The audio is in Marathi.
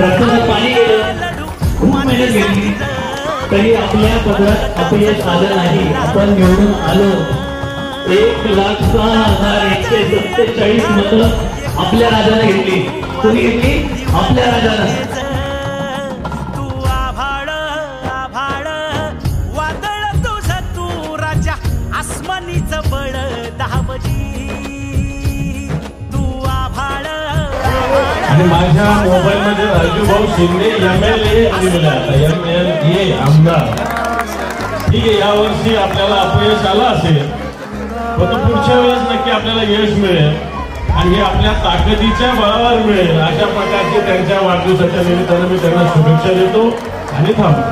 रक्ताचं पाणी गेलं, खूप मेहनत घेतली तरी आपल्या पदरात अपयश आलं नाही. आपण निवडून आलो. 1,06,147 मतं आपल्या राजाने घेतली. कोणी घेतली? आपल्या राजाने. तू आभाळ आभाळ वादळ तुझ तू राजा आसमानीच बळ दहावजी. तू आभाळ आणि माझ्या मोबाईल मध्ये राजूभाऊ शिंदे MLA लिहिलं आता MLA आमदार. ठीक आहे, या वर्षी आपल्याला अपयश आलं असेल पण पुढच्या वेळेस नक्की आपल्याला यश मिळेल आणि हे आपल्या ताकदीच्या बळावर मिळेल. अशा प्रकारचे त्यांच्या वाढदिवसाच्या निमित्तानं मी त्यांना शुभेच्छा देतो आणि थांबतो.